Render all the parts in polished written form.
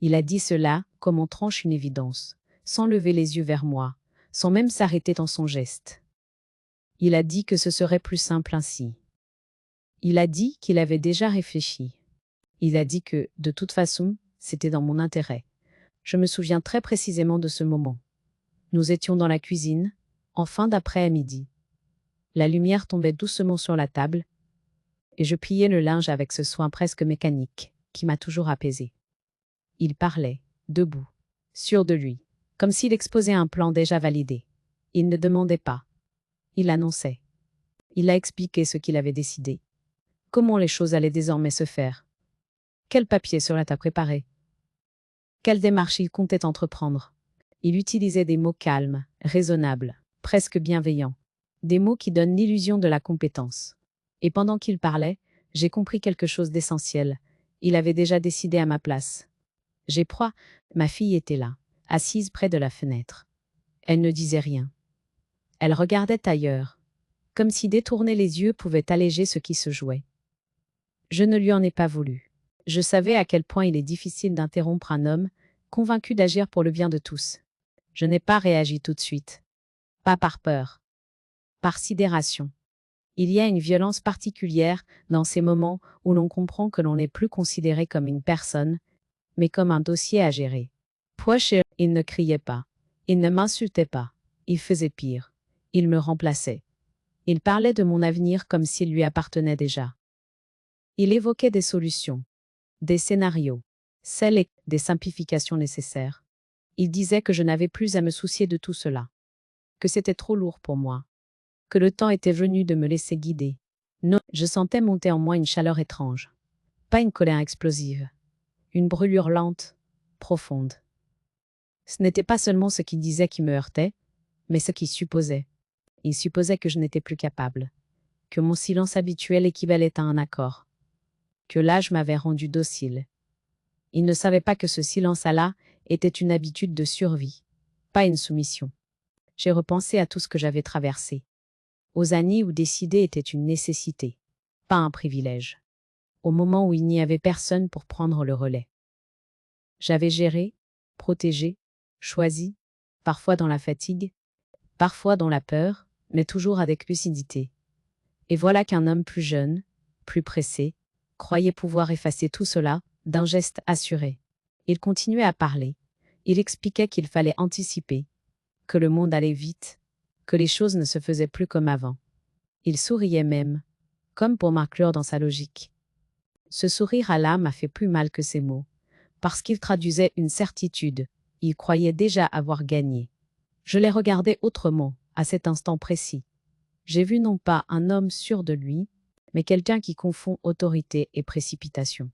Il a dit cela comme on tranche une évidence, sans lever les yeux vers moi, sans même s'arrêter dans son geste. Il a dit que ce serait plus simple ainsi. Il a dit qu'il avait déjà réfléchi. Il a dit que, de toute façon, c'était dans mon intérêt. Je me souviens très précisément de ce moment. Nous étions dans la cuisine, en fin d'après-midi. La lumière tombait doucement sur la table, et je pliais le linge avec ce soin presque mécanique, qui m'a toujours apaisée. Il parlait, debout, sûr de lui, comme s'il exposait un plan déjà validé. Il ne demandait pas. Il annonçait. Il a expliqué ce qu'il avait décidé. Comment les choses allaient désormais se faire. Quel papier serait à préparer. Quelle démarche il comptait entreprendre. Il utilisait des mots calmes, raisonnables, presque bienveillants. Des mots qui donnent l'illusion de la compétence. Et pendant qu'il parlait, j'ai compris quelque chose d'essentiel. Il avait déjà décidé à ma place. J'ai proie, ma fille était là, assise près de la fenêtre. Elle ne disait rien. Elle regardait ailleurs, comme si détourner les yeux pouvait alléger ce qui se jouait. Je ne lui en ai pas voulu. Je savais à quel point il est difficile d'interrompre un homme, convaincu d'agir pour le bien de tous. Je n'ai pas réagi tout de suite. Pas par peur. Par sidération. Il y a une violence particulière dans ces moments où l'on comprend que l'on n'est plus considéré comme une personne, mais comme un dossier à gérer. Poche, il ne criait pas. Il ne m'insultait pas. Il faisait pire. Il me remplaçait. Il parlait de mon avenir comme s'il lui appartenait déjà. Il évoquait des solutions, des scénarios, celles et des simplifications nécessaires. Il disait que je n'avais plus à me soucier de tout cela, que c'était trop lourd pour moi, que le temps était venu de me laisser guider. Non, je sentais monter en moi une chaleur étrange. Pas une colère explosive, une brûlure lente, profonde. Ce n'était pas seulement ce qu'il disait qui me heurtait, mais ce qu'il supposait. Il supposait que je n'étais plus capable, que mon silence habituel équivalait à un accord, que l'âge m'avait rendu docile. Il ne savait pas que ce silence-là était une habitude de survie, pas une soumission. J'ai repensé à tout ce que j'avais traversé, aux années où décider était une nécessité, pas un privilège, au moment où il n'y avait personne pour prendre le relais. J'avais géré, protégé, choisi, parfois dans la fatigue, parfois dans la peur, mais toujours avec lucidité. Et voilà qu'un homme plus jeune, plus pressé, croyait pouvoir effacer tout cela d'un geste assuré. Il continuait à parler. Il expliquait qu'il fallait anticiper, que le monde allait vite, que les choses ne se faisaient plus comme avant. Il souriait même, comme pour m'inclure dans sa logique. Ce sourire à l'âme m'a fait plus mal que ces mots, parce qu'il traduisait une certitude. Il croyait déjà avoir gagné. Je l'ai regardé autrement, à cet instant précis. J'ai vu non pas un homme sûr de lui, mais quelqu'un qui confond autorité et précipitation.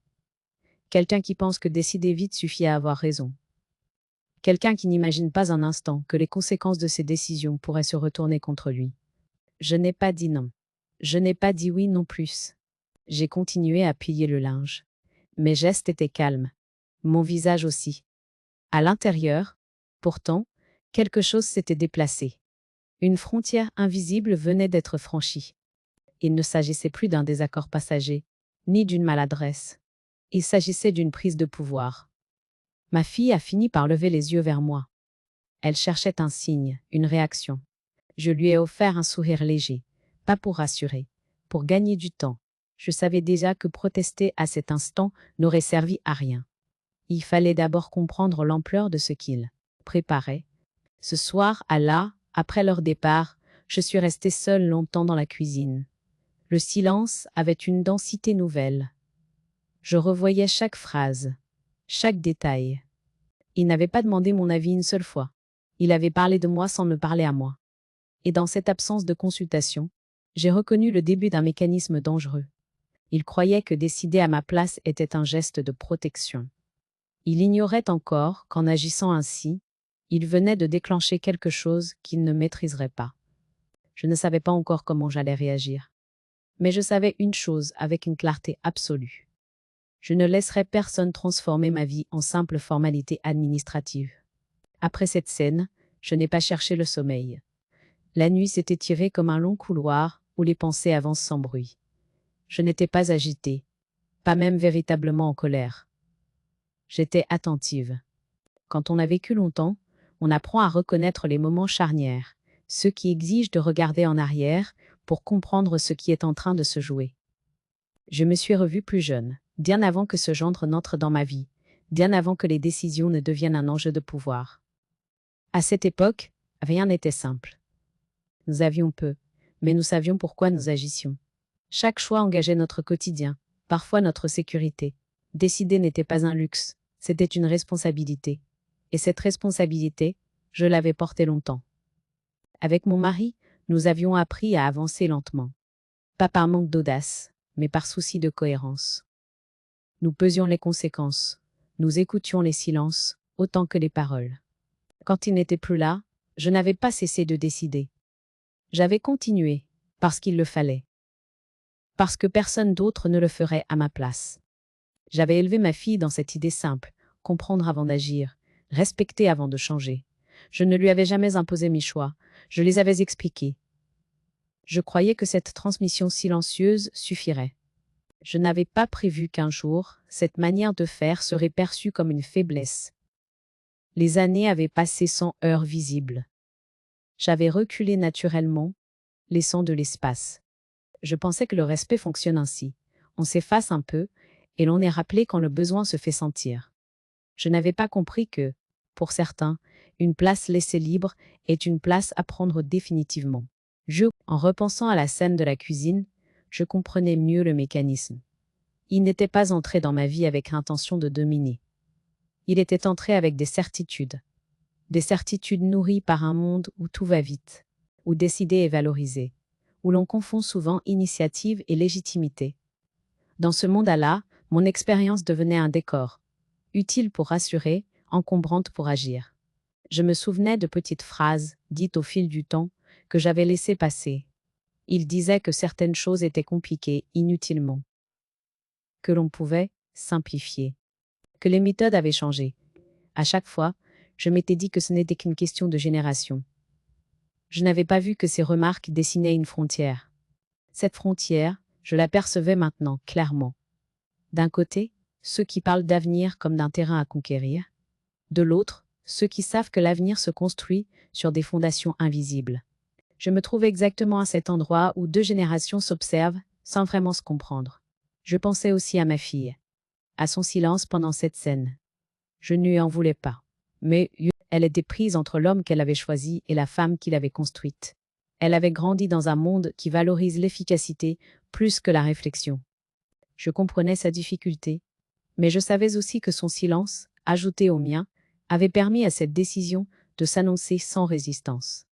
Quelqu'un qui pense que décider vite suffit à avoir raison. Quelqu'un qui n'imagine pas un instant que les conséquences de ses décisions pourraient se retourner contre lui. Je n'ai pas dit non. Je n'ai pas dit oui non plus. J'ai continué à plier le linge. Mes gestes étaient calmes. Mon visage aussi. À l'intérieur, pourtant, quelque chose s'était déplacé. Une frontière invisible venait d'être franchie. Il ne s'agissait plus d'un désaccord passager, ni d'une maladresse. Il s'agissait d'une prise de pouvoir. Ma fille a fini par lever les yeux vers moi. Elle cherchait un signe, une réaction. Je lui ai offert un sourire léger, pas pour rassurer, pour gagner du temps. Je savais déjà que protester à cet instant n'aurait servi à rien. Il fallait d'abord comprendre l'ampleur de ce qu'il préparait. Ce soir, après leur départ, je suis restée seule longtemps dans la cuisine. Le silence avait une densité nouvelle. Je revoyais chaque phrase, chaque détail. Il n'avait pas demandé mon avis une seule fois. Il avait parlé de moi sans me parler à moi. Et dans cette absence de consultation, j'ai reconnu le début d'un mécanisme dangereux. Il croyait que décider à ma place était un geste de protection. Il ignorait encore qu'en agissant ainsi, il venait de déclencher quelque chose qu'il ne maîtriserait pas. Je ne savais pas encore comment j'allais réagir. Mais je savais une chose avec une clarté absolue. Je ne laisserai personne transformer ma vie en simple formalité administrative. Après cette scène, je n'ai pas cherché le sommeil. La nuit s'est étirée comme un long couloir où les pensées avancent sans bruit. Je n'étais pas agitée, pas même véritablement en colère. J'étais attentive. Quand on a vécu longtemps, on apprend à reconnaître les moments charnières, ceux qui exigent de regarder en arrière pour comprendre ce qui est en train de se jouer. Je me suis revue plus jeune, bien avant que ce gendre n'entre dans ma vie, bien avant que les décisions ne deviennent un enjeu de pouvoir. À cette époque, rien n'était simple. Nous avions peu, mais nous savions pourquoi nous agissions. Chaque choix engageait notre quotidien, parfois notre sécurité. Décider n'était pas un luxe, c'était une responsabilité. Et cette responsabilité, je l'avais portée longtemps. Avec mon mari, nous avions appris à avancer lentement. Pas par manque d'audace, mais par souci de cohérence. Nous pesions les conséquences. Nous écoutions les silences, autant que les paroles. Quand il n'était plus là, je n'avais pas cessé de décider. J'avais continué, parce qu'il le fallait. Parce que personne d'autre ne le ferait à ma place. J'avais élevé ma fille dans cette idée simple, comprendre avant d'agir, respecter avant de changer. Je ne lui avais jamais imposé mes choix, je les avais expliqués. Je croyais que cette transmission silencieuse suffirait. Je n'avais pas prévu qu'un jour, cette manière de faire serait perçue comme une faiblesse. Les années avaient passé sans heurts visible. J'avais reculé naturellement, laissant de l'espace. Je pensais que le respect fonctionne ainsi. On s'efface un peu, et l'on est rappelé quand le besoin se fait sentir. Je n'avais pas compris que, pour certains, une place laissée libre est une place à prendre définitivement. En repensant à la scène de la cuisine, je comprenais mieux le mécanisme. Il n'était pas entré dans ma vie avec l'intention de dominer. Il était entré avec des certitudes nourries par un monde où tout va vite, où décider est valorisé, où l'on confond souvent initiative et légitimité. Dans ce monde-là, mon expérience devenait un décor, utile pour rassurer, encombrante pour agir. Je me souvenais de petites phrases, dites au fil du temps, que j'avais laissées passer. Il disait que certaines choses étaient compliquées inutilement, que l'on pouvait simplifier, que les méthodes avaient changé. À chaque fois, je m'étais dit que ce n'était qu'une question de génération. Je n'avais pas vu que ces remarques dessinaient une frontière. Cette frontière, je l'apercevais maintenant clairement. D'un côté, ceux qui parlent d'avenir comme d'un terrain à conquérir. De l'autre, ceux qui savent que l'avenir se construit sur des fondations invisibles. Je me trouvais exactement à cet endroit où deux générations s'observent sans vraiment se comprendre. Je pensais aussi à ma fille, à son silence pendant cette scène. Je ne lui en voulais pas. Mais elle était prise entre l'homme qu'elle avait choisi et la femme qu'il avait construite. Elle avait grandi dans un monde qui valorise l'efficacité plus que la réflexion. Je comprenais sa difficulté, mais je savais aussi que son silence, ajouté au mien, avait permis à cette décision de s'annoncer sans résistance.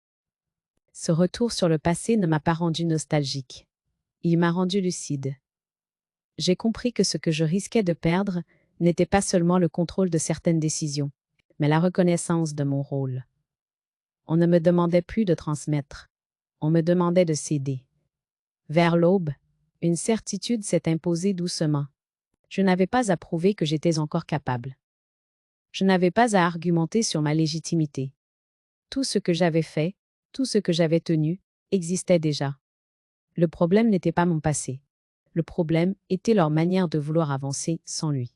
Ce retour sur le passé ne m'a pas rendu nostalgique. Il m'a rendu lucide. J'ai compris que ce que je risquais de perdre n'était pas seulement le contrôle de certaines décisions, mais la reconnaissance de mon rôle. On ne me demandait plus de transmettre, on me demandait de céder. Vers l'aube, une certitude s'est imposée doucement. Je n'avais pas à prouver que j'étais encore capable. Je n'avais pas à argumenter sur ma légitimité. Tout ce que j'avais fait, tout ce que j'avais tenu, existait déjà. Le problème n'était pas mon passé. Le problème était leur manière de vouloir avancer sans lui.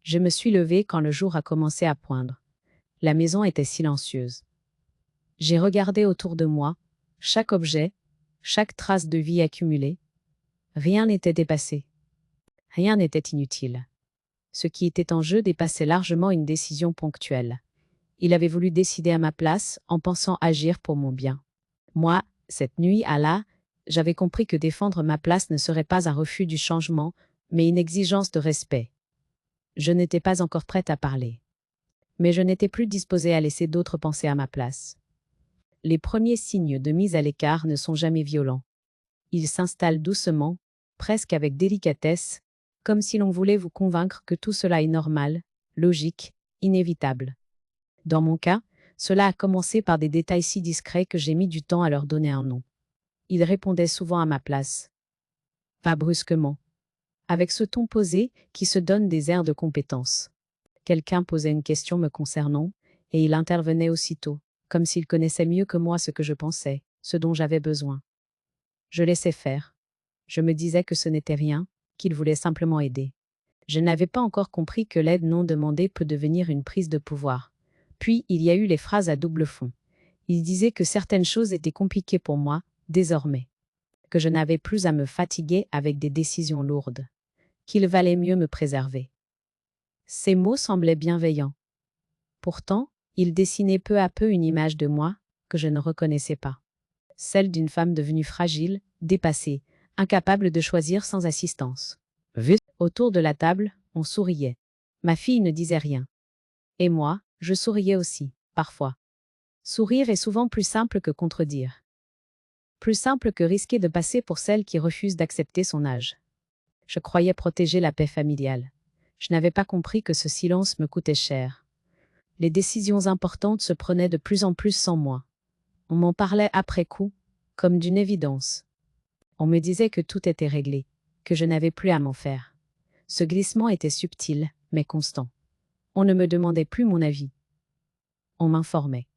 Je me suis levée quand le jour a commencé à poindre. La maison était silencieuse. J'ai regardé autour de moi, chaque objet, chaque trace de vie accumulée. Rien n'était dépassé. Rien n'était inutile. Ce qui était en jeu dépassait largement une décision ponctuelle. Il avait voulu décider à ma place en pensant agir pour mon bien. Moi, cette nuit, j'avais compris que défendre ma place ne serait pas un refus du changement, mais une exigence de respect. Je n'étais pas encore prête à parler. Mais je n'étais plus disposée à laisser d'autres penser à ma place. Les premiers signes de mise à l'écart ne sont jamais violents. Ils s'installent doucement, presque avec délicatesse, comme si l'on voulait vous convaincre que tout cela est normal, logique, inévitable. Dans mon cas, cela a commencé par des détails si discrets que j'ai mis du temps à leur donner un nom. Ils répondaient souvent à ma place. Pas brusquement. Avec ce ton posé qui se donne des airs de compétence. Quelqu'un posait une question me concernant, et il intervenait aussitôt, comme s'il connaissait mieux que moi ce que je pensais, ce dont j'avais besoin. Je laissais faire. Je me disais que ce n'était rien, qu'il voulait simplement aider. Je n'avais pas encore compris que l'aide non demandée peut devenir une prise de pouvoir. Puis, il y a eu les phrases à double fond. Il disait que certaines choses étaient compliquées pour moi, désormais. Que je n'avais plus à me fatiguer avec des décisions lourdes. Qu'il valait mieux me préserver. Ces mots semblaient bienveillants. Pourtant, ils dessinaient peu à peu une image de moi que je ne reconnaissais pas. Celle d'une femme devenue fragile, dépassée, incapable de choisir sans assistance. Autour de la table, on souriait. Ma fille ne disait rien. Et moi, je souriais aussi, parfois. Sourire est souvent plus simple que contredire. Plus simple que risquer de passer pour celle qui refuse d'accepter son âge. Je croyais protéger la paix familiale. Je n'avais pas compris que ce silence me coûtait cher. Les décisions importantes se prenaient de plus en plus sans moi. On m'en parlait après coup, comme d'une évidence. On me disait que tout était réglé, que je n'avais plus à m'en faire. Ce glissement était subtil, mais constant. On ne me demandait plus mon avis. On m'informait.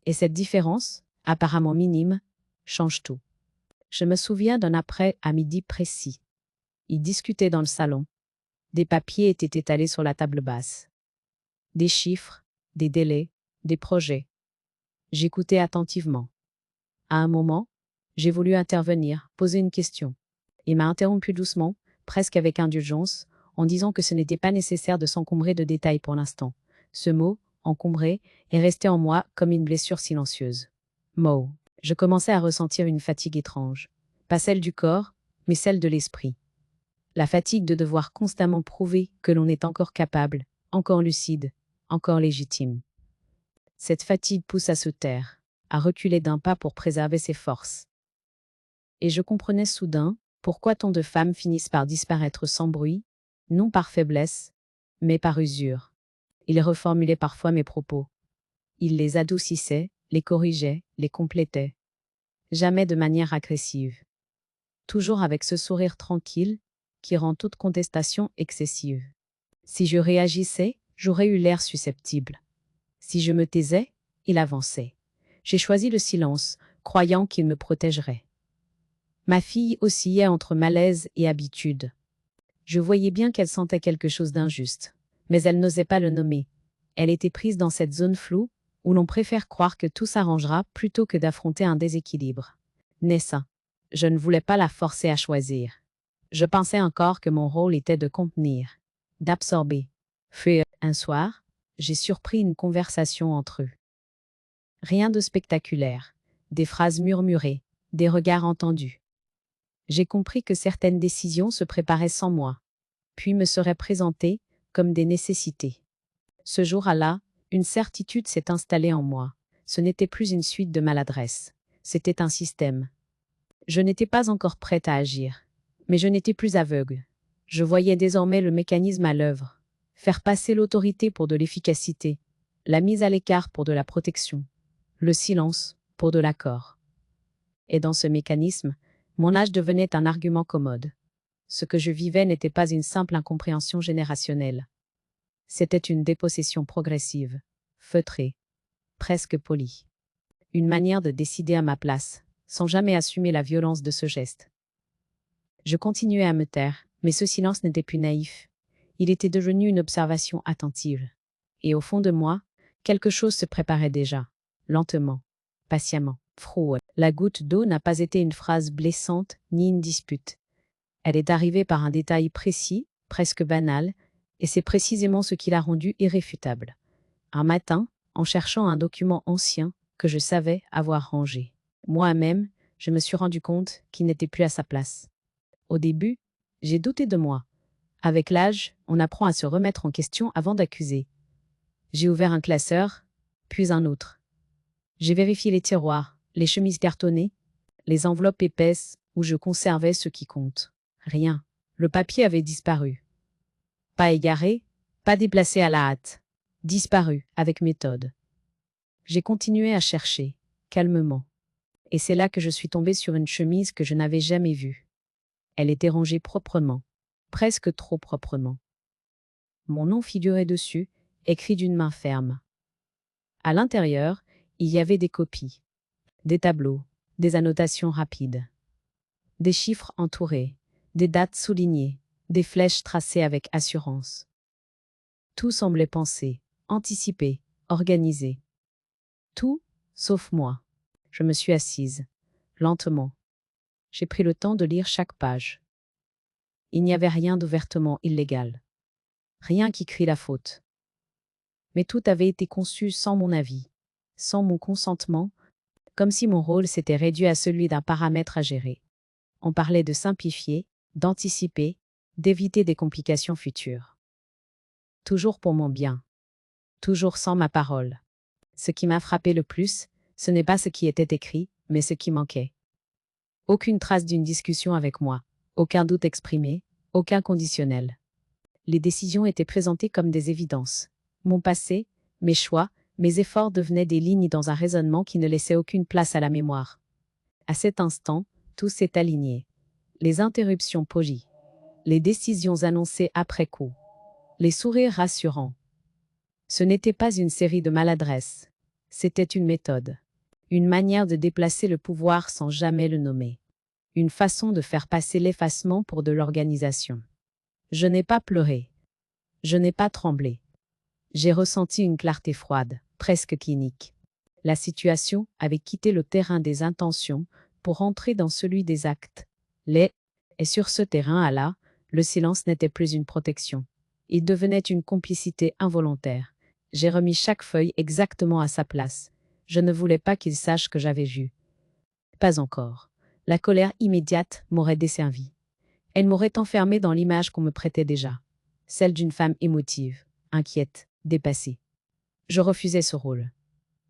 Et cette différence, apparemment minime, change tout. Je me souviens d'un après à midi précis. Ils discutaient dans le salon. Des papiers étaient étalés sur la table basse. Des chiffres, des délais, des projets. J'écoutais attentivement. À un moment, j'ai voulu intervenir, poser une question. Il m'a interrompu doucement, presque avec indulgence, en disant que ce n'était pas nécessaire de s'encombrer de détails pour l'instant. Ce mot, encombré, est resté en moi comme une blessure silencieuse. Mot. Je commençais à ressentir une fatigue étrange. Pas celle du corps, mais celle de l'esprit. La fatigue de devoir constamment prouver que l'on est encore capable, encore lucide, encore légitime. Cette fatigue pousse à se taire, à reculer d'un pas pour préserver ses forces. Et je comprenais soudain pourquoi tant de femmes finissent par disparaître sans bruit, non par faiblesse, mais par usure. Il reformulait parfois mes propos. Il les adoucissait, les corrigeait, les complétait. Jamais de manière agressive. Toujours avec ce sourire tranquille qui rend toute contestation excessive. Si je réagissais, j'aurais eu l'air susceptible. Si je me taisais, il avançait. J'ai choisi le silence, croyant qu'il me protégerait. Ma fille oscillait entre malaise et habitude. Je voyais bien qu'elle sentait quelque chose d'injuste, mais elle n'osait pas le nommer. Elle était prise dans cette zone floue, où l'on préfère croire que tout s'arrangera plutôt que d'affronter un déséquilibre. Nessa, je ne voulais pas la forcer à choisir. Je pensais encore que mon rôle était de contenir, d'absorber. Puis, un soir, j'ai surpris une conversation entre eux. Rien de spectaculaire, des phrases murmurées, des regards entendus. J'ai compris que certaines décisions se préparaient sans moi, puis me seraient présentées comme des nécessités. Ce jour-là, une certitude s'est installée en moi. Ce n'était plus une suite de maladresses, c'était un système. Je n'étais pas encore prête à agir, mais je n'étais plus aveugle. Je voyais désormais le mécanisme à l'œuvre. Faire passer l'autorité pour de l'efficacité, la mise à l'écart pour de la protection, le silence pour de l'accord. Et dans ce mécanisme, mon âge devenait un argument commode. Ce que je vivais n'était pas une simple incompréhension générationnelle. C'était une dépossession progressive, feutrée, presque polie. Une manière de décider à ma place, sans jamais assumer la violence de ce geste. Je continuais à me taire, mais ce silence n'était plus naïf. Il était devenu une observation attentive. Et au fond de moi, quelque chose se préparait déjà, lentement, patiemment. Frouet. La goutte d'eau n'a pas été une phrase blessante ni une dispute. Elle est arrivée par un détail précis, presque banal, et c'est précisément ce qui l'a rendue irréfutable. Un matin, en cherchant un document ancien que je savais avoir rangé. Moi-même, je me suis rendu compte qu'il n'était plus à sa place. Au début, j'ai douté de moi. Avec l'âge, on apprend à se remettre en question avant d'accuser. J'ai ouvert un classeur, puis un autre. J'ai vérifié les tiroirs, les chemises cartonnées, les enveloppes épaisses où je conservais ce qui compte. Rien. Le papier avait disparu. Pas égaré, pas déplacé à la hâte. Disparu, avec méthode. J'ai continué à chercher, calmement. Et c'est là que je suis tombée sur une chemise que je n'avais jamais vue. Elle était rangée proprement, presque trop proprement. Mon nom figurait dessus, écrit d'une main ferme. À l'intérieur, il y avait des copies, des tableaux, des annotations rapides, des chiffres entourés, des dates soulignées, des flèches tracées avec assurance. Tout semblait pensé, anticipé, organisé. Tout, sauf moi. Je me suis assise, lentement. J'ai pris le temps de lire chaque page. Il n'y avait rien d'ouvertement illégal. Rien qui crie la faute. Mais tout avait été conçu sans mon avis, sans mon consentement, comme si mon rôle s'était réduit à celui d'un paramètre à gérer. On parlait de simplifier, d'anticiper, d'éviter des complications futures. Toujours pour mon bien. Toujours sans ma parole. Ce qui m'a frappé le plus, ce n'est pas ce qui était écrit, mais ce qui manquait. Aucune trace d'une discussion avec moi, aucun doute exprimé, aucun conditionnel. Les décisions étaient présentées comme des évidences. Mon passé, mes choix, mes efforts devenaient des lignes dans un raisonnement qui ne laissait aucune place à la mémoire. À cet instant, tout s'est aligné. Les interruptions polies, les décisions annoncées après coup, les sourires rassurants. Ce n'était pas une série de maladresses, c'était une méthode, une manière de déplacer le pouvoir sans jamais le nommer, une façon de faire passer l'effacement pour de l'organisation. Je n'ai pas pleuré, je n'ai pas tremblé. J'ai ressenti une clarté froide, presque clinique. La situation avait quitté le terrain des intentions pour entrer dans celui des actes. Et sur ce terrain-là, le silence n'était plus une protection. Il devenait une complicité involontaire. J'ai remis chaque feuille exactement à sa place. Je ne voulais pas qu'il sache que j'avais vu. Pas encore. La colère immédiate m'aurait desservi. Elle m'aurait enfermée dans l'image qu'on me prêtait déjà. Celle d'une femme émotive, inquiète, dépassée. Je refusais ce rôle.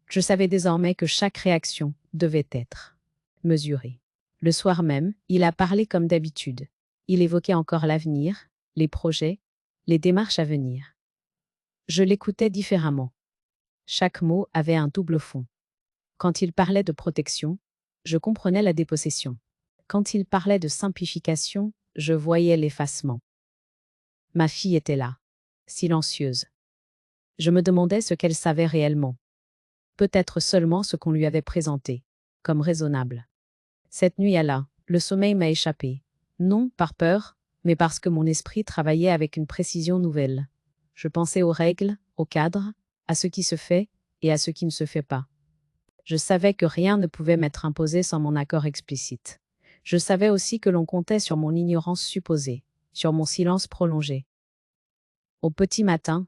Je savais désormais que chaque réaction devait être mesurée. Le soir même, il a parlé comme d'habitude. Il évoquait encore l'avenir, les projets, les démarches à venir. Je l'écoutais différemment. Chaque mot avait un double fond. Quand il parlait de protection, je comprenais la dépossession. Quand il parlait de simplification, je voyais l'effacement. Ma fille était là, silencieuse. Je me demandais ce qu'elle savait réellement. Peut-être seulement ce qu'on lui avait présenté, comme raisonnable. Cette nuit-là, le sommeil m'a échappé. Non par peur, mais parce que mon esprit travaillait avec une précision nouvelle. Je pensais aux règles, au cadre, à ce qui se fait et à ce qui ne se fait pas. Je savais que rien ne pouvait m'être imposé sans mon accord explicite. Je savais aussi que l'on comptait sur mon ignorance supposée, sur mon silence prolongé. Au petit matin,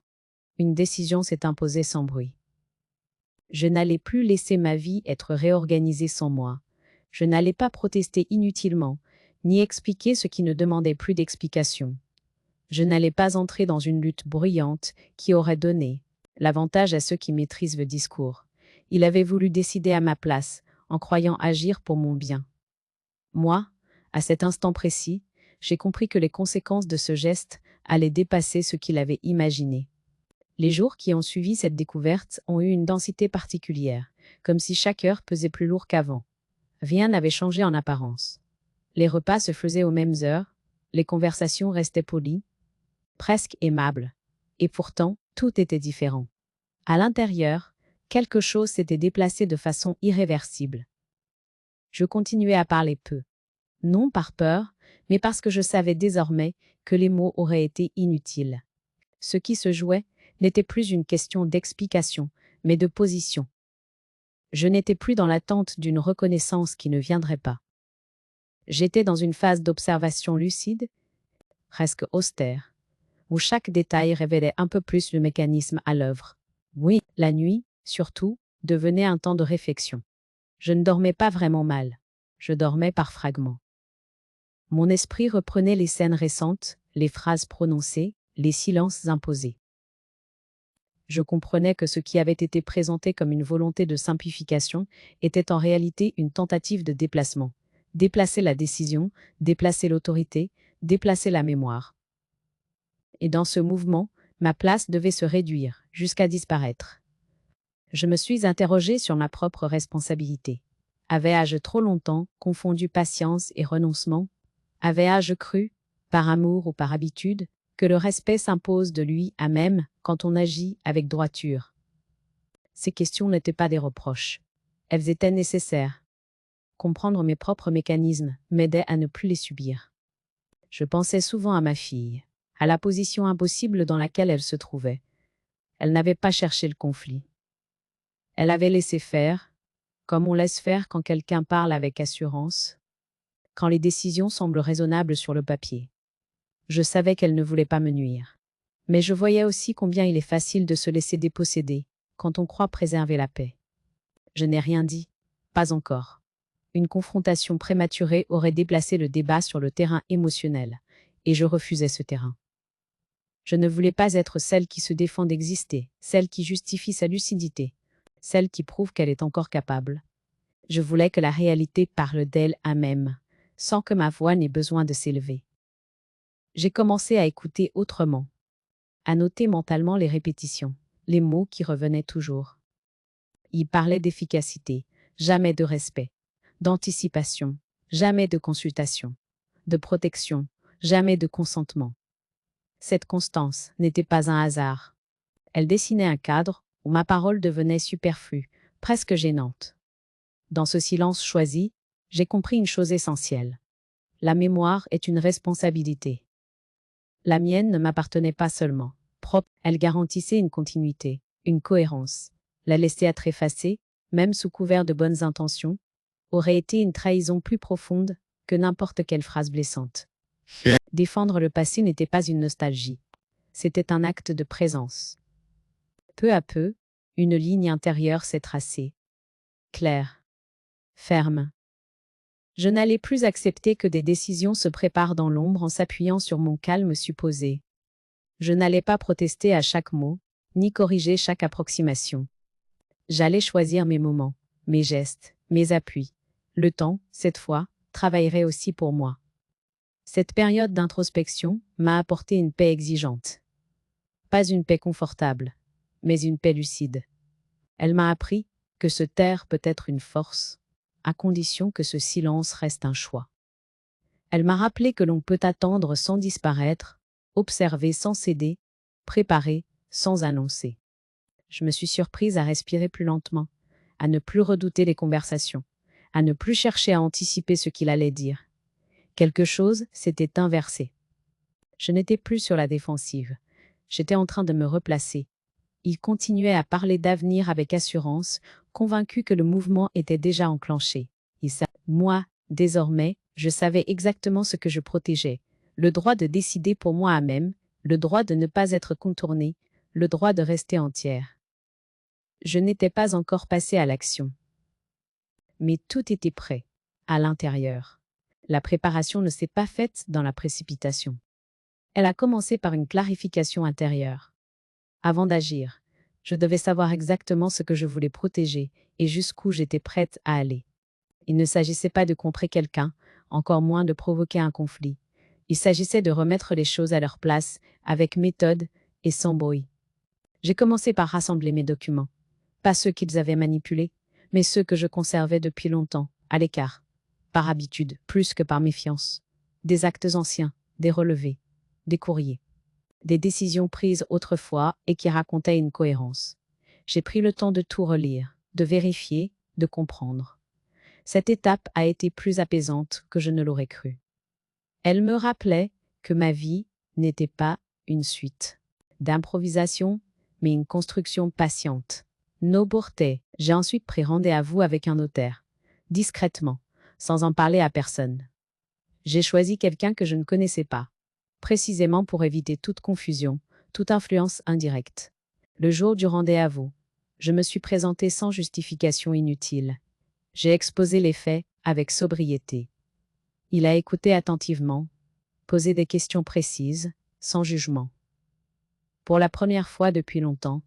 une décision s'est imposée sans bruit. Je n'allais plus laisser ma vie être réorganisée sans moi. Je n'allais pas protester inutilement, ni expliquer ce qui ne demandait plus d'explication. Je n'allais pas entrer dans une lutte bruyante qui aurait donné l'avantage à ceux qui maîtrisent le discours. Il avait voulu décider à ma place, en croyant agir pour mon bien. Moi, à cet instant précis, j'ai compris que les conséquences de ce geste allaient dépasser ce qu'il avait imaginé. Les jours qui ont suivi cette découverte ont eu une densité particulière, comme si chaque heure pesait plus lourd qu'avant. Rien n'avait changé en apparence. Les repas se faisaient aux mêmes heures, les conversations restaient polies, presque aimables. Et pourtant, tout était différent. À l'intérieur, quelque chose s'était déplacé de façon irréversible. Je continuais à parler peu. Non par peur, mais parce que je savais désormais que les mots auraient été inutiles. Ce qui se jouait n'était plus une question d'explication, mais de position. Je n'étais plus dans l'attente d'une reconnaissance qui ne viendrait pas. J'étais dans une phase d'observation lucide, presque austère, où chaque détail révélait un peu plus le mécanisme à l'œuvre. Oui, la nuit, surtout, devenait un temps de réflexion. Je ne dormais pas vraiment mal. Je dormais par fragments. Mon esprit reprenait les scènes récentes, les phrases prononcées, les silences imposés. Je comprenais que ce qui avait été présenté comme une volonté de simplification était en réalité une tentative de déplacement. Déplacer la décision, déplacer l'autorité, déplacer la mémoire. Et dans ce mouvement, ma place devait se réduire, jusqu'à disparaître. Je me suis interrogée sur ma propre responsabilité. Avais-je trop longtemps confondu patience et renoncement? Avais-je cru, par amour ou par habitude, que le respect s'impose de lui à même quand on agit avec droiture? Ces questions n'étaient pas des reproches. Elles étaient nécessaires. Comprendre mes propres mécanismes m'aidait à ne plus les subir. Je pensais souvent à ma fille, à la position impossible dans laquelle elle se trouvait. Elle n'avait pas cherché le conflit. Elle avait laissé faire, comme on laisse faire quand quelqu'un parle avec assurance, quand les décisions semblent raisonnables sur le papier. Je savais qu'elle ne voulait pas me nuire. Mais je voyais aussi combien il est facile de se laisser déposséder quand on croit préserver la paix. Je n'ai rien dit, pas encore. Une confrontation prématurée aurait déplacé le débat sur le terrain émotionnel, et je refusais ce terrain. Je ne voulais pas être celle qui se défend d'exister, celle qui justifie sa lucidité, celle qui prouve qu'elle est encore capable. Je voulais que la réalité parle d'elle à même, sans que ma voix n'ait besoin de s'élever. J'ai commencé à écouter autrement, à noter mentalement les répétitions, les mots qui revenaient toujours. Il parlait d'efficacité, jamais de respect, d'anticipation, jamais de consultation, de protection, jamais de consentement. Cette constance n'était pas un hasard. Elle dessinait un cadre où ma parole devenait superflue, presque gênante. Dans ce silence choisi, j'ai compris une chose essentielle. La mémoire est une responsabilité. La mienne ne m'appartenait pas seulement. Propre, elle garantissait une continuité, une cohérence. La laisser être effacée, même sous couvert de bonnes intentions, aurait été une trahison plus profonde que n'importe quelle phrase blessante. Défendre le passé n'était pas une nostalgie. C'était un acte de présence. Peu à peu, une ligne intérieure s'est tracée. Claire. Ferme. Je n'allais plus accepter que des décisions se préparent dans l'ombre en s'appuyant sur mon calme supposé. Je n'allais pas protester à chaque mot, ni corriger chaque approximation. J'allais choisir mes moments, mes gestes, mes appuis. Le temps, cette fois, travaillerait aussi pour moi. Cette période d'introspection m'a apporté une paix exigeante. Pas une paix confortable, mais une paix lucide. Elle m'a appris que se taire peut être une force, à condition que ce silence reste un choix. Elle m'a rappelé que l'on peut attendre sans disparaître, observer sans céder, préparer sans annoncer. Je me suis surprise à respirer plus lentement, à ne plus redouter les conversations, à ne plus chercher à anticiper ce qu'il allait dire. Quelque chose s'était inversé. Je n'étais plus sur la défensive. J'étais en train de me replacer. Il continuait à parler d'avenir avec assurance, convaincu que le mouvement était déjà enclenché. Moi, désormais, je savais exactement ce que je protégeais. Le droit de décider pour moi-même, le droit de ne pas être contourné, le droit de rester entière. Je n'étais pas encore passée à l'action. Mais tout était prêt, à l'intérieur. La préparation ne s'est pas faite dans la précipitation. Elle a commencé par une clarification intérieure. Avant d'agir, je devais savoir exactement ce que je voulais protéger et jusqu'où j'étais prête à aller. Il ne s'agissait pas de contrer quelqu'un, encore moins de provoquer un conflit. Il s'agissait de remettre les choses à leur place, avec méthode et sans bruit. J'ai commencé par rassembler mes documents. Pas ceux qu'ils avaient manipulés, mais ceux que je conservais depuis longtemps, à l'écart. Par habitude, plus que par méfiance. Des actes anciens, des relevés, des courriers. Des décisions prises autrefois et qui racontaient une cohérence. J'ai pris le temps de tout relire, de vérifier, de comprendre. Cette étape a été plus apaisante que je ne l'aurais cru. Elle me rappelait que ma vie n'était pas une suite d'improvisation, mais une construction patiente. No borte, j'ai ensuite pris rendez-vous avec un notaire, discrètement, sans en parler à personne. J'ai choisi quelqu'un que je ne connaissais pas, précisément pour éviter toute confusion, toute influence indirecte. Le jour du rendez-vous, je me suis présentée sans justification inutile. J'ai exposé les faits avec sobriété. Il a écouté attentivement, posé des questions précises, sans jugement. Pour la première fois depuis longtemps,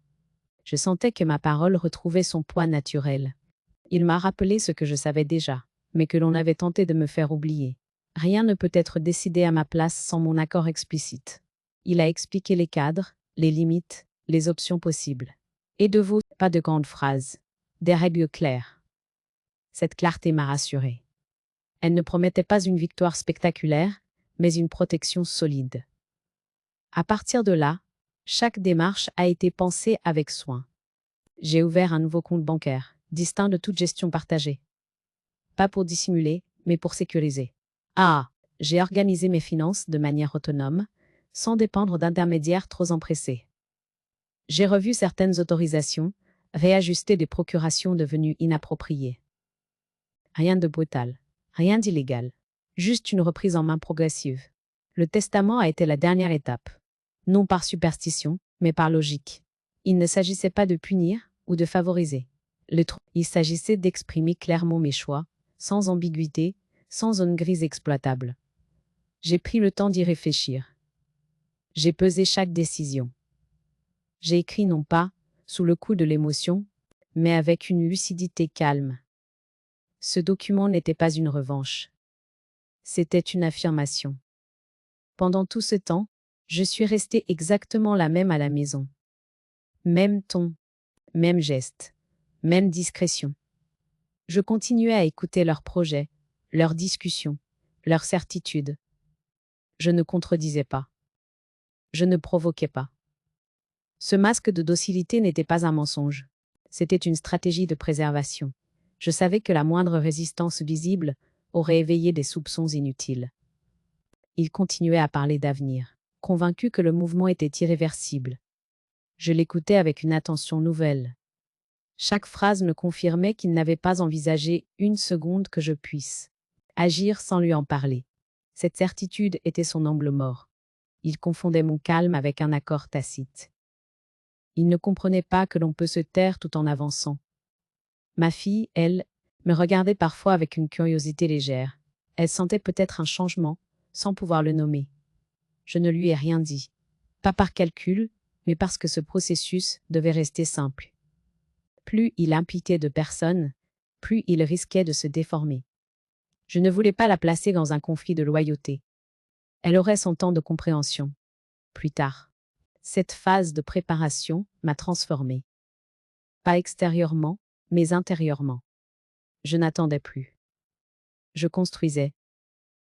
je sentais que ma parole retrouvait son poids naturel. Il m'a rappelé ce que je savais déjà, mais que l'on avait tenté de me faire oublier. Rien ne peut être décidé à ma place sans mon accord explicite. Il a expliqué les cadres, les limites, les options possibles. Et de vous, pas de grandes phrases, des règles claires. Cette clarté m'a rassurée. Elle ne promettait pas une victoire spectaculaire, mais une protection solide. À partir de là, chaque démarche a été pensée avec soin. J'ai ouvert un nouveau compte bancaire, distinct de toute gestion partagée. Pas pour dissimuler, mais pour sécuriser. Ah, J'ai organisé mes finances de manière autonome, sans dépendre d'intermédiaires trop empressés. J'ai revu certaines autorisations, réajusté des procurations devenues inappropriées. Rien de brutal, rien d'illégal, juste une reprise en main progressive. Le testament a été la dernière étape. Non par superstition, mais par logique. Il ne s'agissait pas de punir ou de favoriser. Il s'agissait d'exprimer clairement mes choix, sans ambiguïté, sans zone grise exploitable. J'ai pris le temps d'y réfléchir. J'ai pesé chaque décision. J'ai écrit non pas sous le coup de l'émotion, mais avec une lucidité calme. Ce document n'était pas une revanche. C'était une affirmation. Pendant tout ce temps, je suis restée exactement la même à la maison. Même ton, même geste, même discrétion. Je continuais à écouter leurs projets, leurs discussions, leurs certitudes. Je ne contredisais pas. Je ne provoquais pas. Ce masque de docilité n'était pas un mensonge. C'était une stratégie de préservation. Je savais que la moindre résistance visible aurait éveillé des soupçons inutiles. Il continuait à parler d'avenir, convaincu que le mouvement était irréversible. Je l'écoutais avec une attention nouvelle. Chaque phrase me confirmait qu'il n'avait pas envisagé une seconde que je puisse agir sans lui en parler. Cette certitude était son angle mort. Il confondait mon calme avec un accord tacite. Il ne comprenait pas que l'on peut se taire tout en avançant. Ma fille, elle, me regardait parfois avec une curiosité légère. Elle sentait peut-être un changement, sans pouvoir le nommer. Je ne lui ai rien dit. Pas par calcul, mais parce que ce processus devait rester simple. Plus il impliquait de personnes, plus il risquait de se déformer. Je ne voulais pas la placer dans un conflit de loyauté. Elle aurait son temps de compréhension. Plus tard. Cette phase de préparation m'a transformée. Pas extérieurement, mais intérieurement. Je n'attendais plus. Je construisais.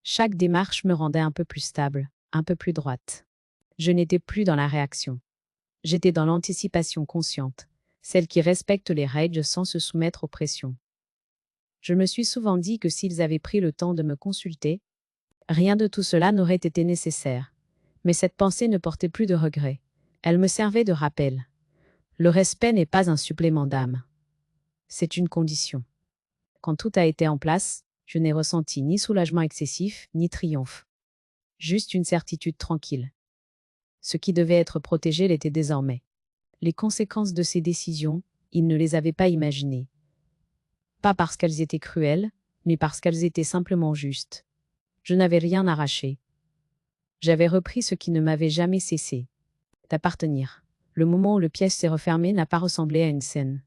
Chaque démarche me rendait un peu plus stable, un peu plus droite. Je n'étais plus dans la réaction. J'étais dans l'anticipation consciente, celle qui respecte les règles sans se soumettre aux pressions. Je me suis souvent dit que s'ils avaient pris le temps de me consulter, rien de tout cela n'aurait été nécessaire. Mais cette pensée ne portait plus de regret. Elle me servait de rappel. Le respect n'est pas un supplément d'âme. C'est une condition. Quand tout a été en place, je n'ai ressenti ni soulagement excessif, ni triomphe. Juste une certitude tranquille. Ce qui devait être protégé l'était désormais. Les conséquences de ces décisions, il ne les avait pas imaginées. Pas parce qu'elles étaient cruelles, mais parce qu'elles étaient simplement justes. Je n'avais rien arraché. J'avais repris ce qui ne m'avait jamais cessé d'appartenir. Le moment où le piège s'est refermé n'a pas ressemblé à une scène.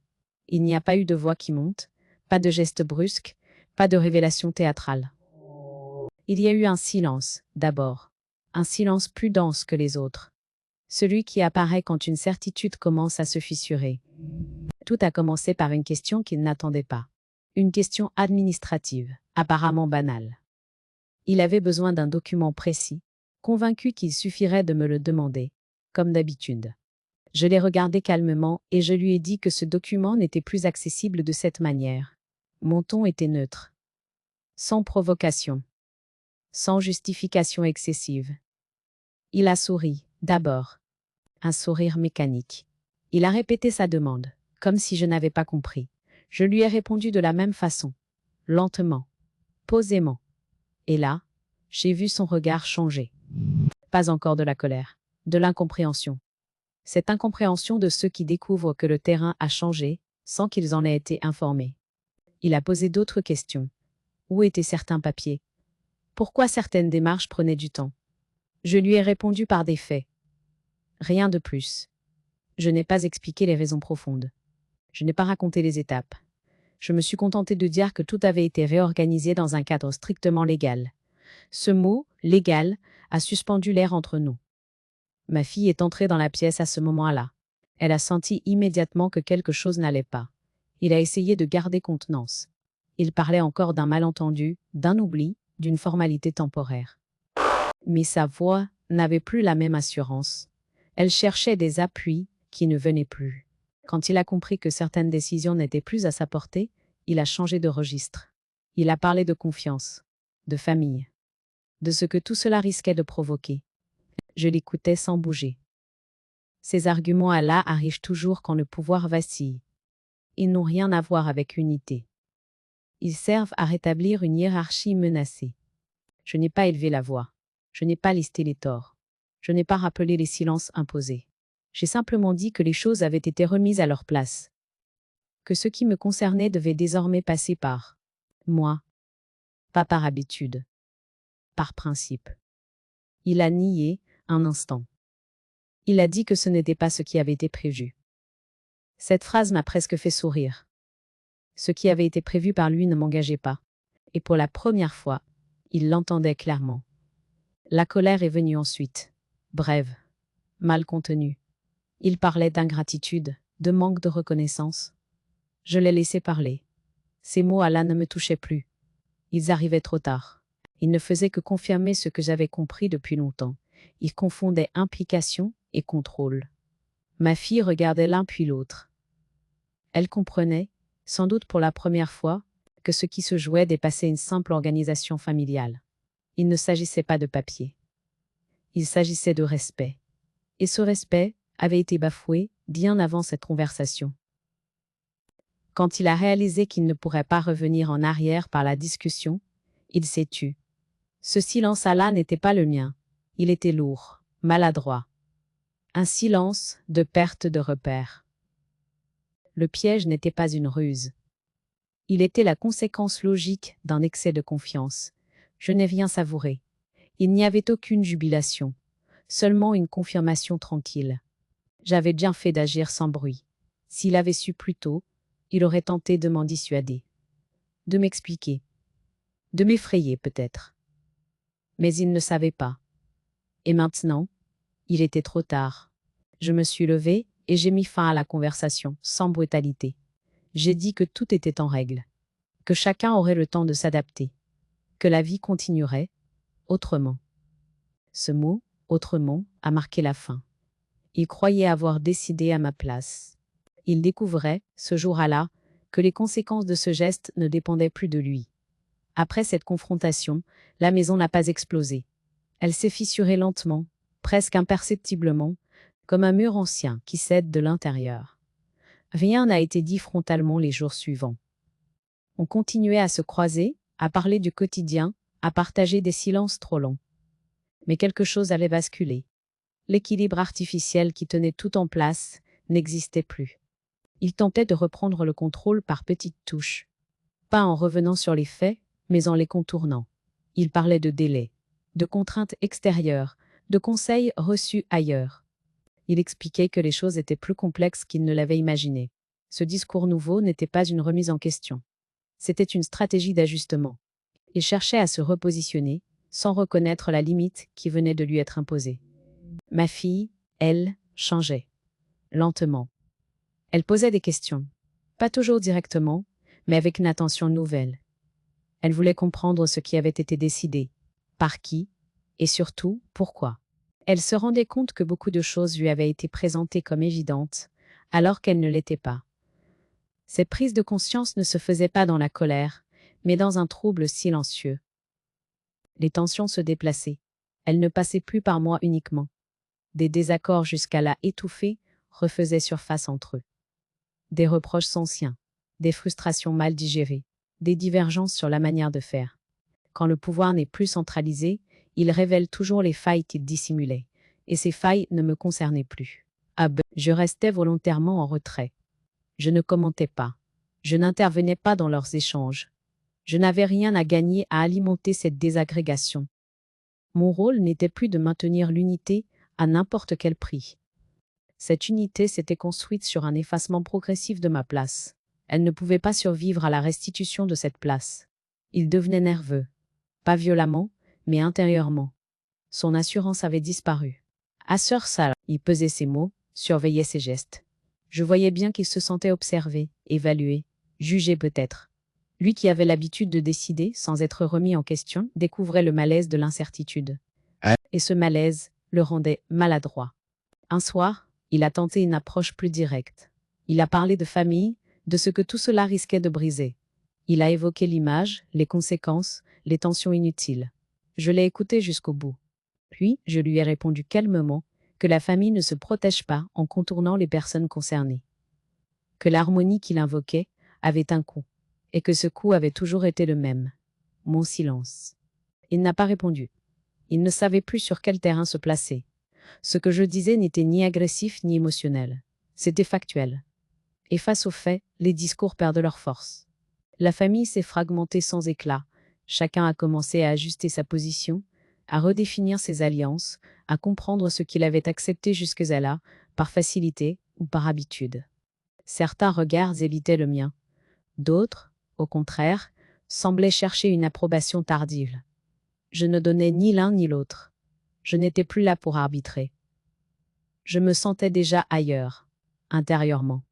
Il n'y a pas eu de voix qui monte, pas de geste brusque, pas de révélation théâtrale. Il y a eu un silence, d'abord. Un silence plus dense que les autres. Celui qui apparaît quand une certitude commence à se fissurer. Tout a commencé par une question qu'il n'attendait pas. Une question administrative, apparemment banale. Il avait besoin d'un document précis, convaincu qu'il suffirait de me le demander, comme d'habitude. Je l'ai regardé calmement et je lui ai dit que ce document n'était plus accessible de cette manière. Mon ton était neutre. Sans provocation. Sans justification excessive. Il a souri, d'abord. Un sourire mécanique. Il a répété sa demande, comme si je n'avais pas compris. Je lui ai répondu de la même façon, lentement, posément. Et là, j'ai vu son regard changer. Pas encore de la colère, de l'incompréhension. Cette incompréhension de ceux qui découvrent que le terrain a changé, sans qu'ils en aient été informés. Il a posé d'autres questions. Où étaient certains papiers? Pourquoi certaines démarches prenaient du temps? Je lui ai répondu par des faits. Rien de plus. Je n'ai pas expliqué les raisons profondes. Je n'ai pas raconté les étapes. Je me suis contentée de dire que tout avait été réorganisé dans un cadre strictement légal. Ce mot, légal, a suspendu l'air entre nous. Ma fille est entrée dans la pièce à ce moment-là. Elle a senti immédiatement que quelque chose n'allait pas. Il a essayé de garder contenance. Il parlait encore d'un malentendu, d'un oubli, d'une formalité temporaire. Mais sa voix n'avait plus la même assurance. Elle cherchait des appuis qui ne venaient plus. Quand il a compris que certaines décisions n'étaient plus à sa portée, il a changé de registre. Il a parlé de confiance, de famille, de ce que tout cela risquait de provoquer. Je l'écoutais sans bouger. Ces arguments-là arrivent toujours quand le pouvoir vacille. Ils n'ont rien à voir avec l'unité. Ils servent à rétablir une hiérarchie menacée. Je n'ai pas élevé la voix. Je n'ai pas listé les torts. Je n'ai pas rappelé les silences imposés. J'ai simplement dit que les choses avaient été remises à leur place. Que ce qui me concernait devait désormais passer par moi, pas par habitude, par principe. Il a nié un instant. Il a dit que ce n'était pas ce qui avait été prévu. Cette phrase m'a presque fait sourire. Ce qui avait été prévu par lui ne m'engageait pas. Et pour la première fois, il l'entendait clairement. La colère est venue ensuite. Brève, mal contenue. Il parlait d'ingratitude, de manque de reconnaissance. Je l'ai laissé parler. Ces mots-là ne me touchaient plus. Ils arrivaient trop tard. Ils ne faisaient que confirmer ce que j'avais compris depuis longtemps. Ils confondaient implication et contrôle. Ma fille regardait l'un puis l'autre. Elle comprenait, sans doute pour la première fois, que ce qui se jouait dépassait une simple organisation familiale. Il ne s'agissait pas de papier. Il s'agissait de respect. Et ce respect avait été bafoué bien avant cette conversation. Quand il a réalisé qu'il ne pourrait pas revenir en arrière par la discussion, il s'est tu. Ce silence-là n'était pas le mien. Il était lourd, maladroit. Un silence de perte de repère. Le piège n'était pas une ruse. Il était la conséquence logique d'un excès de confiance. Je n'ai rien savouré. Il n'y avait aucune jubilation, seulement une confirmation tranquille. J'avais bien fait d'agir sans bruit. S'il avait su plus tôt, il aurait tenté de m'en dissuader. De m'expliquer. De m'effrayer peut-être. Mais il ne savait pas. Et maintenant, il était trop tard. Je me suis levée et j'ai mis fin à la conversation, sans brutalité. J'ai dit que tout était en règle, que chacun aurait le temps de s'adapter, que la vie continuerait, autrement. Ce mot, autrement, a marqué la fin. Il croyait avoir décidé à ma place. Il découvrait, ce jour-là, que les conséquences de ce geste ne dépendaient plus de lui. Après cette confrontation, la maison n'a pas explosé. Elle s'est fissurée lentement, presque imperceptiblement, comme un mur ancien qui cède de l'intérieur. Rien n'a été dit frontalement les jours suivants. On continuait à se croiser, à parler du quotidien, à partager des silences trop longs. Mais quelque chose avait basculé. L'équilibre artificiel qui tenait tout en place n'existait plus. Il tentait de reprendre le contrôle par petites touches. Pas en revenant sur les faits, mais en les contournant. Il parlait de délais, de contraintes extérieures, de conseils reçus ailleurs. Il expliquait que les choses étaient plus complexes qu'il ne l'avait imaginé. Ce discours nouveau n'était pas une remise en question. C'était une stratégie d'ajustement. Il cherchait à se repositionner, sans reconnaître la limite qui venait de lui être imposée. Ma fille, elle, changeait. Lentement. Elle posait des questions. Pas toujours directement, mais avec une attention nouvelle. Elle voulait comprendre ce qui avait été décidé, par qui, et surtout, pourquoi. Elle se rendait compte que beaucoup de choses lui avaient été présentées comme évidentes, alors qu'elles ne l'étaient pas. Cette prise de conscience ne se faisait pas dans la colère, mais dans un trouble silencieux. Les tensions se déplaçaient. Elles ne passaient plus par moi uniquement. Des désaccords jusqu'à là étouffés refaisaient surface entre eux. Des reproches anciens, des frustrations mal digérées, des divergences sur la manière de faire. Quand le pouvoir n'est plus centralisé, il révèle toujours les failles qu'il dissimulait. Et ces failles ne me concernaient plus. Je restais volontairement en retrait. Je ne commentais pas. Je n'intervenais pas dans leurs échanges. Je n'avais rien à gagner à alimenter cette désagrégation. Mon rôle n'était plus de maintenir l'unité à n'importe quel prix. Cette unité s'était construite sur un effacement progressif de ma place. Elle ne pouvait pas survivre à la restitution de cette place. Il devenait nerveux. Pas violemment, mais intérieurement. Son assurance avait disparu. Assure ça, il pesait ses mots, surveillait ses gestes. Je voyais bien qu'il se sentait observé, évalué, jugé peut-être. Lui qui avait l'habitude de décider sans être remis en question, découvrait le malaise de l'incertitude. Et ce malaise le rendait maladroit. Un soir, il a tenté une approche plus directe. Il a parlé de famille, de ce que tout cela risquait de briser. Il a évoqué l'image, les conséquences, les tensions inutiles. Je l'ai écouté jusqu'au bout. Puis, je lui ai répondu calmement que la famille ne se protège pas en contournant les personnes concernées. Que l'harmonie qu'il invoquait avait un coût, et que ce coût avait toujours été le même. Mon silence. Il n'a pas répondu. Il ne savait plus sur quel terrain se placer. Ce que je disais n'était ni agressif ni émotionnel. C'était factuel. Et face aux faits, les discours perdent leur force. La famille s'est fragmentée sans éclat. Chacun a commencé à ajuster sa position, à redéfinir ses alliances, à comprendre ce qu'il avait accepté jusque-là, par facilité ou par habitude. Certains regards évitaient le mien. D'autres, au contraire, semblaient chercher une approbation tardive. Je ne donnais ni l'un ni l'autre. Je n'étais plus là pour arbitrer. Je me sentais déjà ailleurs, intérieurement.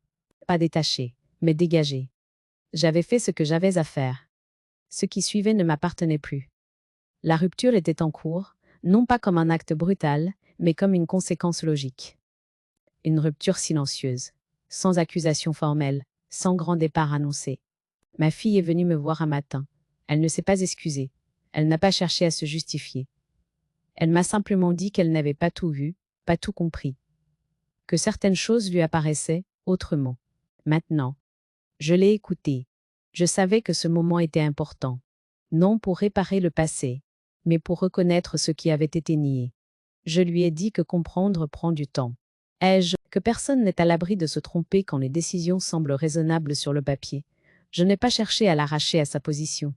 Pas détaché, mais dégagé. J'avais fait ce que j'avais à faire. Ce qui suivait ne m'appartenait plus. La rupture était en cours, non pas comme un acte brutal, mais comme une conséquence logique. Une rupture silencieuse, sans accusation formelle, sans grand départ annoncé. Ma fille est venue me voir un matin. Elle ne s'est pas excusée. Elle n'a pas cherché à se justifier. Elle m'a simplement dit qu'elle n'avait pas tout vu, pas tout compris. Que certaines choses lui apparaissaient autrement. Maintenant, je l'ai écoutée. Je savais que ce moment était important. Non pour réparer le passé, mais pour reconnaître ce qui avait été nié. Je lui ai dit que comprendre prend du temps. Ai-je que personne n'est à l'abri de se tromper quand les décisions semblent raisonnables sur le papier. Je n'ai pas cherché à l'arracher à sa position.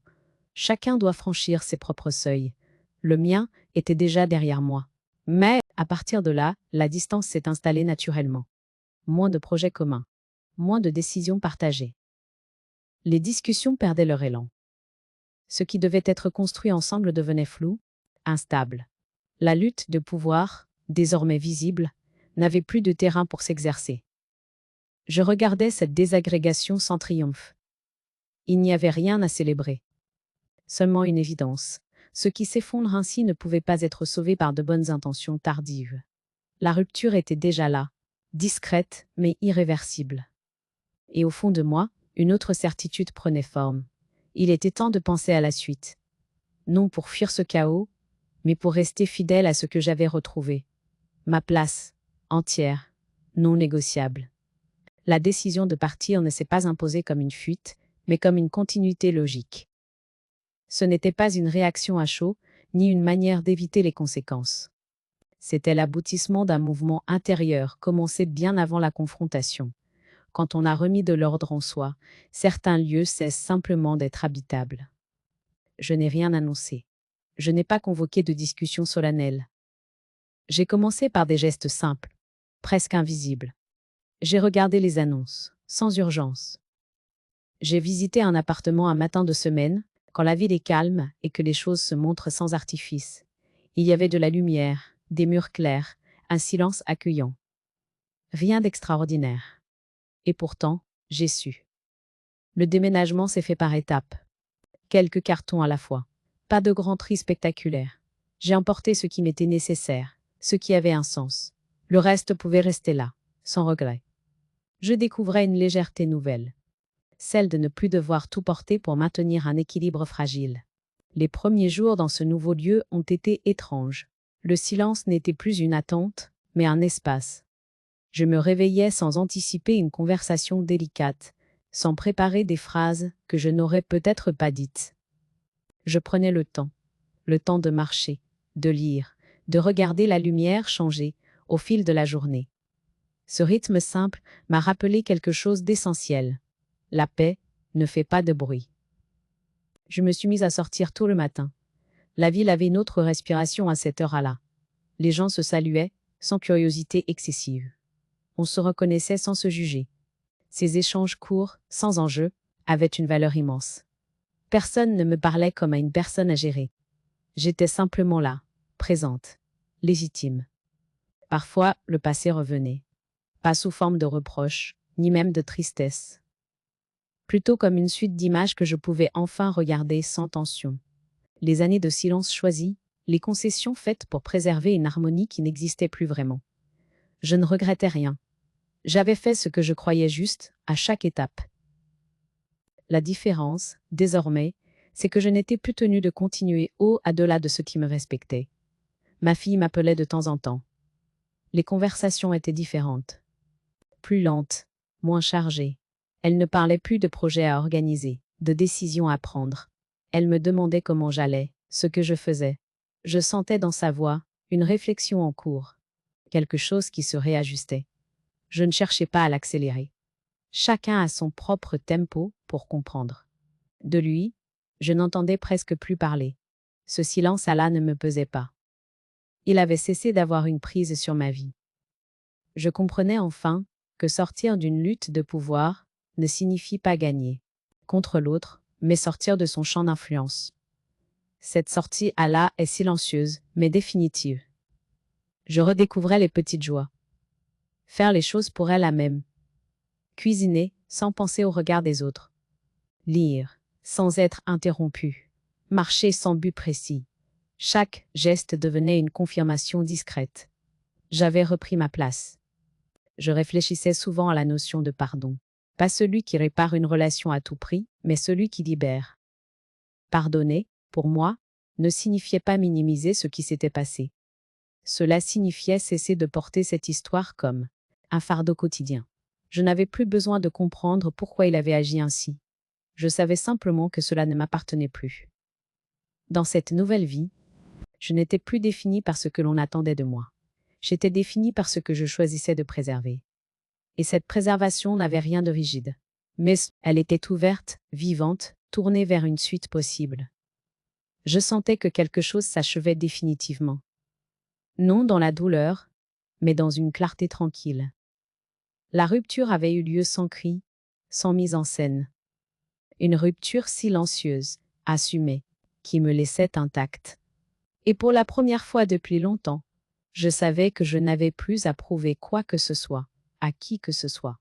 Chacun doit franchir ses propres seuils. Le mien était déjà derrière moi. Mais, à partir de là, la distance s'est installée naturellement. Moins de projets communs. Moins de décisions partagées. Les discussions perdaient leur élan. Ce qui devait être construit ensemble devenait flou, instable. La lutte de pouvoir, désormais visible, n'avait plus de terrain pour s'exercer. Je regardais cette désagrégation sans triomphe. Il n'y avait rien à célébrer. Seulement une évidence. Ce qui s'effondre ainsi ne pouvait pas être sauvé par de bonnes intentions tardives. La rupture était déjà là, discrète mais irréversible. Et au fond de moi, une autre certitude prenait forme. Il était temps de penser à la suite. Non pour fuir ce chaos, mais pour rester fidèle à ce que j'avais retrouvé. Ma place, entière, non négociable. La décision de partir ne s'est pas imposée comme une fuite, mais comme une continuité logique. Ce n'était pas une réaction à chaud, ni une manière d'éviter les conséquences. C'était l'aboutissement d'un mouvement intérieur commencé bien avant la confrontation. Quand on a remis de l'ordre en soi, certains lieux cessent simplement d'être habitables. Je n'ai rien annoncé. Je n'ai pas convoqué de discussion solennelle. J'ai commencé par des gestes simples, presque invisibles. J'ai regardé les annonces, sans urgence. J'ai visité un appartement un matin de semaine, quand la ville est calme et que les choses se montrent sans artifice. Il y avait de la lumière, des murs clairs, un silence accueillant. Rien d'extraordinaire. Et pourtant, j'ai su. Le déménagement s'est fait par étapes. Quelques cartons à la fois. Pas de grand tri spectaculaire. J'ai emporté ce qui m'était nécessaire, ce qui avait un sens. Le reste pouvait rester là, sans regret. Je découvrais une légèreté nouvelle. Celle de ne plus devoir tout porter pour maintenir un équilibre fragile. Les premiers jours dans ce nouveau lieu ont été étranges. Le silence n'était plus une attente, mais un espace. Je me réveillais sans anticiper une conversation délicate, sans préparer des phrases que je n'aurais peut-être pas dites. Je prenais le temps de marcher, de lire, de regarder la lumière changer au fil de la journée. Ce rythme simple m'a rappelé quelque chose d'essentiel. La paix ne fait pas de bruit. Je me suis mise à sortir tôt le matin. La ville avait une autre respiration à cette heure-là. Les gens se saluaient, sans curiosité excessive. On se reconnaissait sans se juger. Ces échanges courts, sans enjeu, avaient une valeur immense. Personne ne me parlait comme à une personne à gérer. J'étais simplement là, présente, légitime. Parfois, le passé revenait. Pas sous forme de reproche, ni même de tristesse. Plutôt comme une suite d'images que je pouvais enfin regarder sans tension. Les années de silence choisi, les concessions faites pour préserver une harmonie qui n'existait plus vraiment. Je ne regrettais rien. J'avais fait ce que je croyais juste, à chaque étape. La différence, désormais, c'est que je n'étais plus tenue de continuer au-delà de ce qui me respectait. Ma fille m'appelait de temps en temps. Les conversations étaient différentes. Plus lentes, moins chargées. Elle ne parlait plus de projets à organiser, de décisions à prendre. Elle me demandait comment j'allais, ce que je faisais. Je sentais dans sa voix une réflexion en cours, quelque chose qui se réajustait. Je ne cherchais pas à l'accélérer. Chacun a son propre tempo pour comprendre. De lui, je n'entendais presque plus parler. Ce silence-là ne me pesait pas. Il avait cessé d'avoir une prise sur ma vie. Je comprenais enfin que sortir d'une lutte de pouvoir ne signifie pas gagner contre l'autre, mais sortir de son champ d'influence. Cette sortie-là est silencieuse, mais définitive. Je redécouvrais les petites joies. Faire les choses pour elle-même. Cuisiner sans penser au regard des autres. Lire sans être interrompu. Marcher sans but précis. Chaque geste devenait une confirmation discrète. J'avais repris ma place. Je réfléchissais souvent à la notion de pardon. Pas celui qui répare une relation à tout prix, mais celui qui libère. Pardonner, pour moi, ne signifiait pas minimiser ce qui s'était passé. Cela signifiait cesser de porter cette histoire comme un fardeau quotidien. Je n'avais plus besoin de comprendre pourquoi il avait agi ainsi. Je savais simplement que cela ne m'appartenait plus. Dans cette nouvelle vie, je n'étais plus définie par ce que l'on attendait de moi. J'étais définie par ce que je choisissais de préserver. Et cette préservation n'avait rien de rigide. Mais elle était ouverte, vivante, tournée vers une suite possible. Je sentais que quelque chose s'achevait définitivement. Non dans la douleur, mais dans une clarté tranquille. La rupture avait eu lieu sans cri, sans mise en scène. Une rupture silencieuse, assumée, qui me laissait intacte. Et pour la première fois depuis longtemps, je savais que je n'avais plus à prouver quoi que ce soit, à qui que ce soit.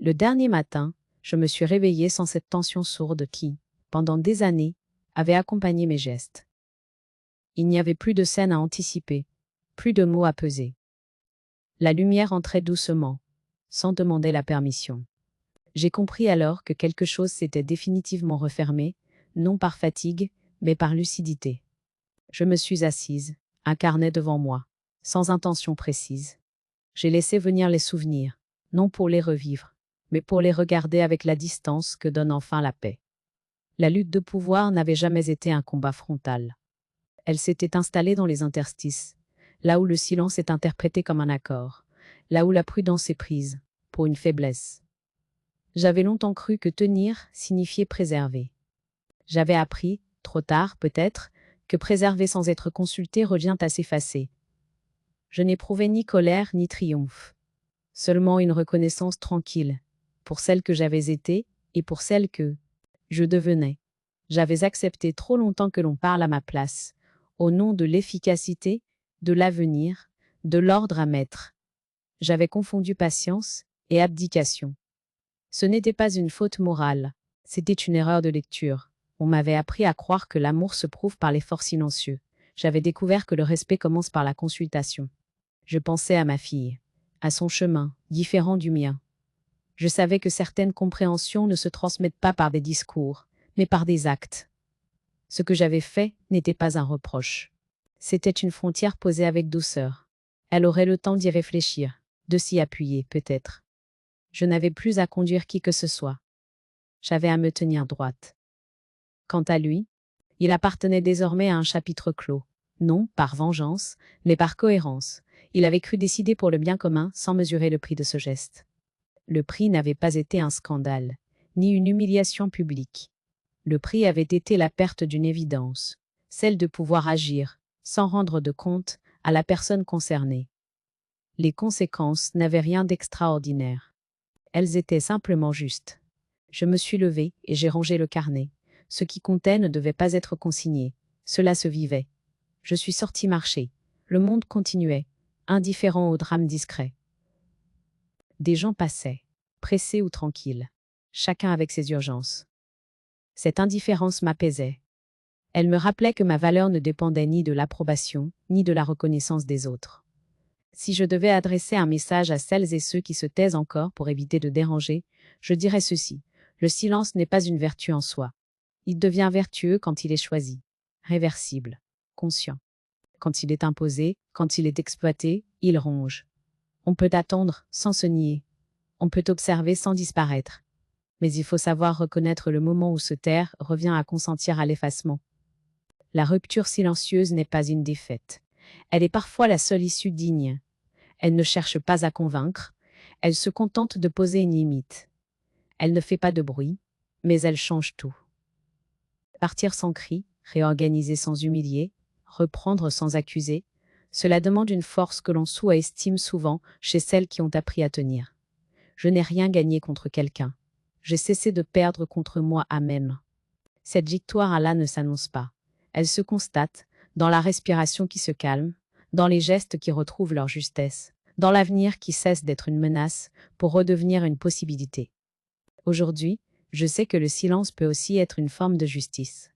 Le dernier matin, je me suis réveillée sans cette tension sourde qui, pendant des années, avait accompagné mes gestes. Il n'y avait plus de scène à anticiper, plus de mots à peser. La lumière entrait doucement, sans demander la permission. J'ai compris alors que quelque chose s'était définitivement refermé, non par fatigue, mais par lucidité. Je me suis assise, un carnet devant moi, sans intention précise. J'ai laissé venir les souvenirs, non pour les revivre, mais pour les regarder avec la distance que donne enfin la paix. La lutte de pouvoir n'avait jamais été un combat frontal. Elle s'était installée dans les interstices, là où le silence est interprété comme un accord, là où la prudence est prise, pour une faiblesse. J'avais longtemps cru que tenir signifiait préserver. J'avais appris, trop tard peut-être, que préserver sans être consulté revient à s'effacer. Je n'éprouvais ni colère ni triomphe, seulement une reconnaissance tranquille, pour celle que j'avais été et pour celle que je devenais. J'avais accepté trop longtemps que l'on parle à ma place, au nom de l'efficacité, de l'avenir, de l'ordre à mettre. J'avais confondu patience et abdication. Ce n'était pas une faute morale, c'était une erreur de lecture. On m'avait appris à croire que l'amour se prouve par l'effort silencieux. J'avais découvert que le respect commence par la consultation. Je pensais à ma fille, à son chemin, différent du mien. Je savais que certaines compréhensions ne se transmettent pas par des discours, mais par des actes. Ce que j'avais fait n'était pas un reproche. C'était une frontière posée avec douceur. Elle aurait le temps d'y réfléchir, de s'y appuyer, peut-être. Je n'avais plus à conduire qui que ce soit. J'avais à me tenir droite. Quant à lui, il appartenait désormais à un chapitre clos. Non par vengeance, mais par cohérence. Il avait cru décider pour le bien commun sans mesurer le prix de ce geste. Le prix n'avait pas été un scandale, ni une humiliation publique. Le prix avait été la perte d'une évidence, celle de pouvoir agir, sans rendre de compte, à la personne concernée. Les conséquences n'avaient rien d'extraordinaire. Elles étaient simplement justes. Je me suis levée et j'ai rangé le carnet. Ce qui comptait ne devait pas être consigné. Cela se vivait. Je suis sortie marcher. Le monde continuait, indifférent au drame discret. Des gens passaient, pressés ou tranquilles, chacun avec ses urgences. Cette indifférence m'apaisait. Elle me rappelait que ma valeur ne dépendait ni de l'approbation, ni de la reconnaissance des autres. Si je devais adresser un message à celles et ceux qui se taisent encore pour éviter de déranger, je dirais ceci: le silence n'est pas une vertu en soi. Il devient vertueux quand il est choisi, réversible, conscient. Quand il est imposé, quand il est exploité, il ronge. On peut attendre sans se nier. On peut observer sans disparaître. Mais il faut savoir reconnaître le moment où se taire revient à consentir à l'effacement. La rupture silencieuse n'est pas une défaite. Elle est parfois la seule issue digne. Elle ne cherche pas à convaincre, elle se contente de poser une limite. Elle ne fait pas de bruit, mais elle change tout. Partir sans cri, réorganiser sans humilier, reprendre sans accuser, cela demande une force que l'on sous-estime souvent chez celles qui ont appris à tenir. Je n'ai rien gagné contre quelqu'un. J'ai cessé de perdre contre moi-même. Cette victoire-là ne s'annonce pas. Elle se constate dans la respiration qui se calme, dans les gestes qui retrouvent leur justesse, dans l'avenir qui cesse d'être une menace pour redevenir une possibilité. Aujourd'hui, je sais que le silence peut aussi être une forme de justice.